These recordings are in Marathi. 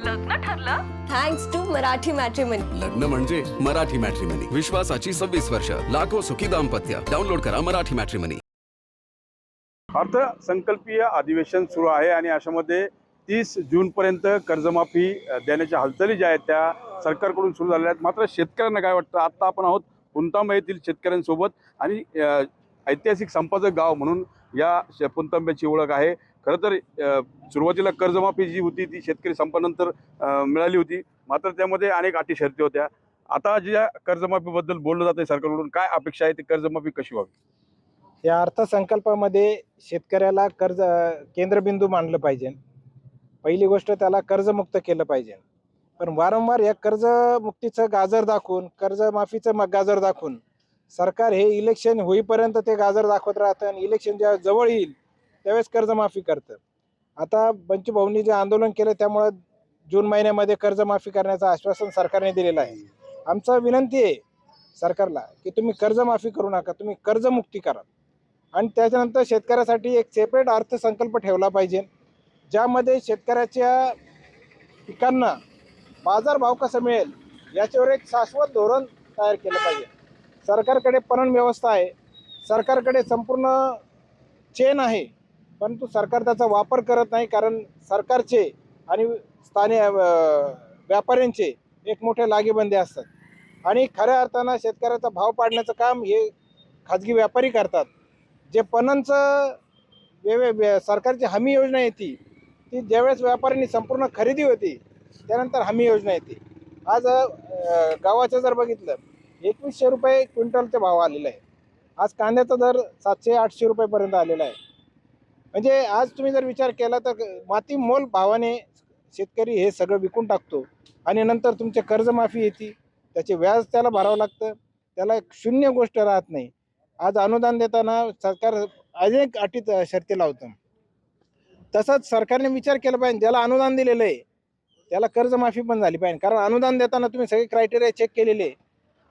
लग्न ठरलं? Thanks to Marathi matrimony. लग्न म्हणजे मराठी मॅट्रिमनी. विश्वासाची 26 वर्ष. लाखो सुखी दाम्पत्य. डाउनलोड करा मराठी मॅट्रिमनी. अर्थसंकल्पीय अधिवेशन सुरू आहे आणि अशामध्ये 30 जूनपर्यंत कर्जमाफी देण्याच्या हालचाली ज्या आहेत त्या सरकारकडून सुरू झालेल्या आहेत. मात्र शेतकऱ्यांना काय वाटतं? आत्ता आपण आहोत पुणतांबा येथील शेतकऱ्यांसोबत आणि ऐतिहासिक संपादक गाव म्हणून या पुणतांब्याची ओळख आहे. खरं तर सुरुवातीला कर्जमाफी जी होती ती शेतकरी संपानंतर मिळाली होती, मात्र त्यामध्ये अनेक अटी शर्ती होत्या. आता ज्या कर्जमाफीबद्दल बोललं जातं सरकारकडून, काय अपेक्षा आहे? ती कर्जमाफी कशी व्हावी? या अर्थसंकल्पामध्ये शेतकऱ्याला कर्ज केंद्रबिंदू मानलं पाहिजे. पहिली गोष्ट त्याला कर्जमुक्त केलं पाहिजे. पण वारंवार या कर्जमुक्तीचं गाजर दाखवून, कर्जमाफीचं गाजर दाखवून सरकार हे इलेक्शन होईपर्यंत ते गाजर दाखवत राहतं आणि इलेक्शन जेव्हा जवळ येईल त्यावेळेस कर्जमाफी करतं. आता बंचूभाऊंनी जे आंदोलन केलं त्यामुळं जून महिन्यामध्ये कर्जमाफी करण्याचं आश्वासन सरकारने दिलेलं आहे. आमचं विनंती आहे सरकारला की तुम्ही कर्जमाफी करू नका, तुम्ही कर्जमुक्ती करा आणि त्याच्यानंतर शेतकऱ्यासाठी एक सेपरेट अर्थसंकल्प ठेवला पाहिजे, ज्यामध्ये शेतकऱ्याच्या पिकांना बाजारभाव कसा मिळेल याच्यावर एक शाश्वत धोरण तयार केलं पाहिजे. सरकारकडे पणन व्यवस्था आहे, सरकारकडे संपूर्ण चेन आहे, परंतु सरकार त्याचा वापर करत नाही. कारण सरकारचे आणि स्थानिक व्यापाऱ्यांचे एक मोठे लागेबंदे असतात आणि खऱ्या अर्थानं शेतकऱ्याचा भाव पाडण्याचं काम हे खाजगी व्यापारी करतात. जे पणनचं सरकारची हमी योजना येते ती ज्यावेळेस व्यापाऱ्यांनी संपूर्ण खरेदी होती त्यानंतर हमी योजना येते. आज गावाचं जर बघितलं 2100 रुपये क्विंटलचा भाव आलेला आहे. आज कांद्याचा दर 700-800 रुपयेपर्यंत आलेला आहे. म्हणजे आज तुम्ही जर विचार केला तर माती मोल भावाने शेतकरी हे सगळं विकून टाकतो आणि नंतर तुमचे कर्जमाफी येते, त्याचे व्याज त्याला भरावं लागतं, त्याला एक शून्य गोष्ट राहत नाही. आज अनुदान देताना सरकार अनेक अटी शर्ती लावतं. तसंच सरकारने विचार केला पाहिजे, ज्याला अनुदान दिलेलं आहे त्याला कर्जमाफी पण झाली पाहिजे. कारण अनुदान देताना तुम्ही सगळे क्रायटेरिया चेक केलेले,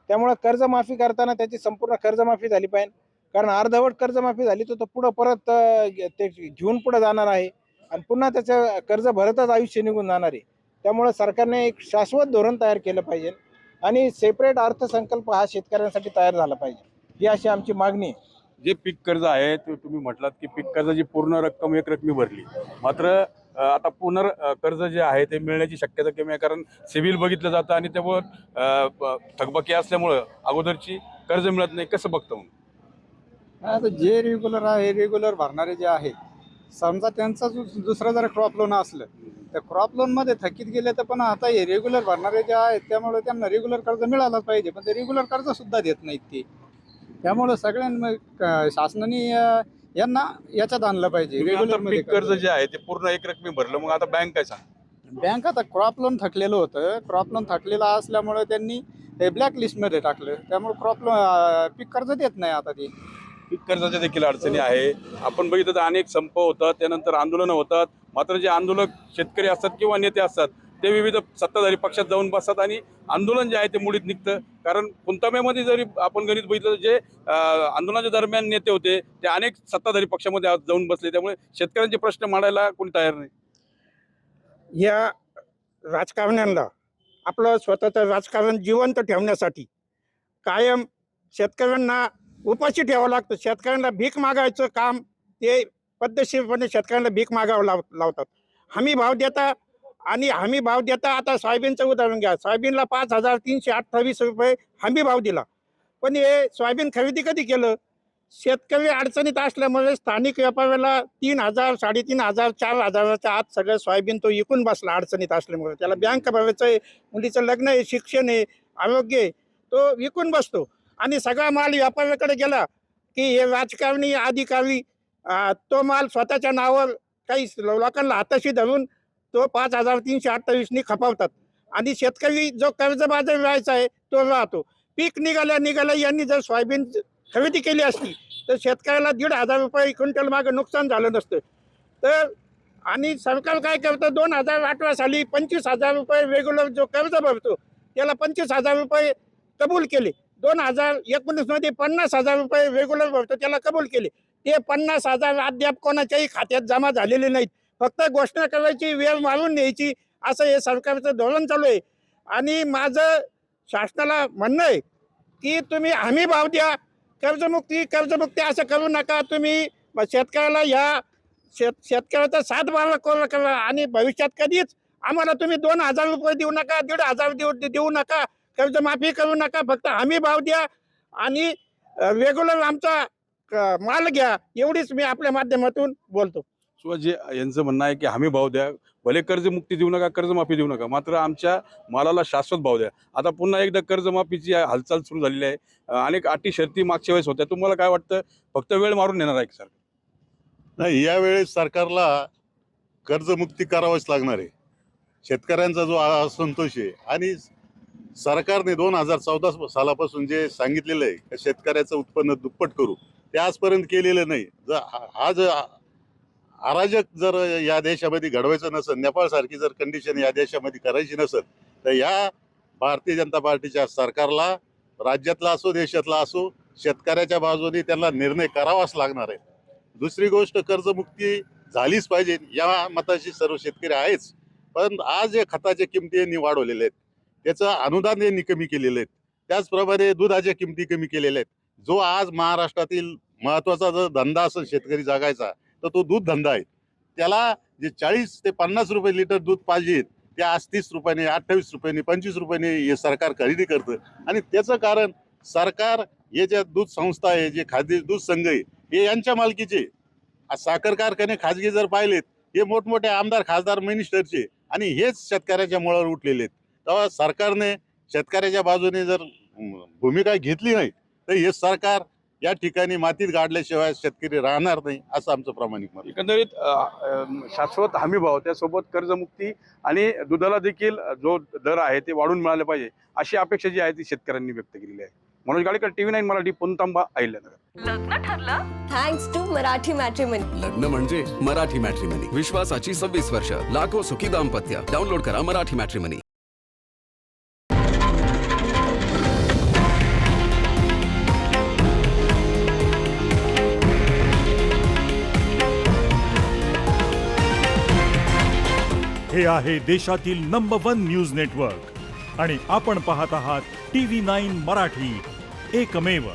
त्यामुळं कर्जमाफी करताना त्याची संपूर्ण कर्जमाफी झाली पाहिजे. कारण अर्धवट कर्जमाफी झाली तर तो पुढं परत ते घेऊन पुढं जाणार आहे आणि पुन्हा त्याचं कर्ज भरतच आयुष्य निघून जाणार आहे. त्यामुळं सरकारने एक शाश्वत धोरण तयार केलं पाहिजे आणि सेपरेट अर्थसंकल्प हा शेतकऱ्यांसाठी तयार झाला पाहिजे, ही अशी आमची मागणी आहे. जे पीक कर्ज आहे ते तुम्ही म्हटलात की पीक कर्जाची पूर्ण रक्कम एक रकमी भरली, मात्र आता कर्ज जे आहे ते मिळण्याची शक्यता कमी आहे. कारण सिव्हिल बघितलं जातं आणि त्यामुळं थकबाकी असल्यामुळं अगोदरची कर्ज मिळत नाही. कसं बघतो? आता जे रेग्युलर आहे, रेग्युलर भरणारे जे आहेत, समजा त्यांचा दुसरं जर क्रॉप लोन असलं तर क्रॉप लोनमध्ये थकीत गेले तर पण आता हे रेग्युलर भरणारे जे आहेत त्यामुळे त्यांना रेग्युलर कर्ज मिळालंच पाहिजे, पण ते रेग्युलर कर्ज सुद्धा देत नाहीत ते. त्यामुळं सगळ्यांना शासनाने यांना याच्यात आणलं पाहिजे. रेग्युलर पीक कर्ज जे आहे ते पूर्ण एक रकमी भरलं, मग आता बँक काय सांग? बँक आता क्रॉप लोन थकलेलं होतं, क्रॉप लोन थकलेलं असल्यामुळे त्यांनी ते ब्लॅक लिस्टमध्ये टाकलं, त्यामुळे क्रॉप लोन पीक कर्ज देत नाही आता ते. पीक कर्जाच्या देखील अडचणी आहे. आपण बघितलं तर अनेक संप होतात, त्यानंतर आंदोलनं होतात, मात्र जे आंदोलक शेतकरी असतात किंवा नेते असतात ते विविध सत्ताधारी पक्षात जाऊन बसतात आणि आंदोलन जे आहे ते मुळीत निघतं. कारण पुणतांब्यामध्ये जरी आपण गणित बघितलं तर जे आंदोलनाच्या दरम्यान नेते होते ते अनेक सत्ताधारी पक्षामध्ये आज जाऊन बसले, त्यामुळे शेतकऱ्यांचे प्रश्न मांडायला कोणी तयार नाही. या राजकारण्यांना आपलं स्वतःचं राजकारण जिवंत ठेवण्यासाठी कायम शेतकऱ्यांना उपाशी ठेवावं लागतं. शेतकऱ्यांना भीक मागायचं काम ते पद्धतशीरपणे शेतकऱ्यांना भीक मागावं लावतात. हमी भाव देता आणि हमी भाव देता आता सोयाबीनचं उदाहरण घ्या. सोयाबीनला 5328 रुपये हमी भाव दिला, पण हे सोयाबीन खरेदी कधी केलं? शेतकरी अडचणीत असल्यामुळे स्थानिक व्यापाऱ्याला 3000, 3500, 4000च्या आत सगळं सोयाबीन तो विकून बसला अडचणीत असल्यामुळे. त्याला बँक भरायचं आहे, मुलीचं लग्न आहे, शिक्षण आहे, आरोग्य आहे, तो विकून बसतो आणि सगळा माल व्यापाऱ्याकडे गेला की हे राजकारणी अधिकारी तो माल स्वतःच्या नावावर काही लोकांना हाताशी धरून तो 5328नी खपावतात आणि शेतकरी जो कर्जबाजारी व्हायचा आहे तो राहतो. पीक निघाल्या यांनी जर सोयाबीन खरेदी केली असती तर शेतकऱ्याला 1500 रुपये क्विंटल मागं नुकसान झालं नसतं. तर आणि सरकार काय करतं, 2018 साली 25,000 रुपये रेग्युलर जो कर्ज भरतो त्याला 25,000 रुपये कबूल केले. 2019मध्ये 50,000 रुपये रेग्युलर भरतो त्याला कबूल केले. ते 50,000 अद्याप कोणाच्याही खात्यात जमा झालेले नाहीत. फक्त घोषणा करायची, वेळ मारून न्यायची असं हे सरकारचं धोरण चालू आहे. आणि माझं शासनाला म्हणणं आहे की तुम्ही हमी भाव द्या, कर्जमुक्ती असं करू नका. तुम्ही शेतकऱ्याला या शेतकऱ्याचा सातबारा करा आणि भविष्यात कधीच आम्हाला तुम्ही 2,000 रुपये देऊ नका, 1,500 देऊ नका, कर्जमाफी करू नका. फक्त हमी भाव द्या आणि रेग्युलर आमचा माल घ्या. एवढीच मी आपल्या माध्यमातून बोलतो. शिवाजी यांचं म्हणणं आहे की हमी भाव द्या, भले कर्जमुक्ती देऊ नका, कर्जमाफी देऊ नका, मात्र आमच्या मालाला शाश्वत भाव द्या. आता पुन्हा एकदा कर्जमाफीची हालचाल सुरू झालेली आहे. अनेक अटी शर्ती मागच्या वेळेस होत्या. तुम्हाला काय वाटतं, फक्त वेळ मारून नेणार आहे सर? नाही, यावेळेस सरकारला कर्जमुक्ती करावीच लागणार आहे. शेतकऱ्यांचा जो असंतोष आहे आणि सरकारने 2014 सालापासून जे सांगितलेलं आहे की शेतकऱ्याचं उत्पन्न दुप्पट करू, ते आजपर्यंत केलेलं नाही. आज अराजक जर या देशामध्ये घडवायचं नसेल, नेपाळसारखी जर कंडिशन या देशामध्ये करायची नसेल, तर या भारतीय जनता पार्टीच्या सरकारला, राज्यातला असो देशातला असो, शेतकऱ्याच्या बाजूने त्यांना निर्णय करावाच लागणार आहे. दुसरी गोष्ट, कर्जमुक्ती झालीच पाहिजे या मताशी सर्व शेतकरी आहेच. पण आज जे खताच्या किमती यांनी वाढवलेल्या आहेत, त्याचं अनुदान यांनी कमी केलेलं आहे. त्याचप्रमाणे दुधाच्या किमती कमी केलेल्या आहेत. जो आज महाराष्ट्रातील महत्त्वाचा जर धंदा असेल शेतकरी जगायचा, तर तो दूध धंदा आहे. त्याला जे 40 ते 50 रुपये लिटर दूध पाहिजे, ते आज 30 रुपयाने, 28 रुपयाने, 25 रुपयाने हे सरकार खरेदी करतं. आणि त्याचं कारण सरकार, हे ज्या दूध संस्था आहे, जे खाद्य दूध संघ आहे, हे यांच्या मालकीचे. आज साखर कारखाने खाजगी जर पाहिलेत, हे मोठमोठे आमदार खासदार मिनिस्टरचे, आणि हेच शेतकऱ्याच्या मुळावर उठलेले आहेत. तेव्हा सरकारने शेतकऱ्याच्या बाजूने जर भूमिका घेतली नाही, तर हे सरकार या ठिकाणी मातीत गाडल्याशिवाय शेतकरी राहणार नाही, असं आमचं प्रामाणिक मत. एकंदरीत शाश्वत हमी भाव, त्यासोबत कर्जमुक्ती आणि दुधाला देखील जो दर आहे ते वाढून मिळाले पाहिजे, अशी अपेक्षा जी आहे ती शेतकऱ्यांनी व्यक्त केलेली आहे. मनोज गाडेकर, TV9 मराठी, पुणतांबा, अहिल्यानगर. लग्न ठरलं थँक्स टू मराठी मॅट्रिमनी. लग्न म्हणजे मराठी मॅट्रिमनी. विश्वासाची 26 वर्ष, लाखो सुखी दाम्पत्य. डाउनलोड करा मराठी मॅट्रिमनी. हे आहे देशातील नंबर 1 न्यूज नेटवर्क आणि आपण पाहत आहात TV9 मराठी, एकमेव.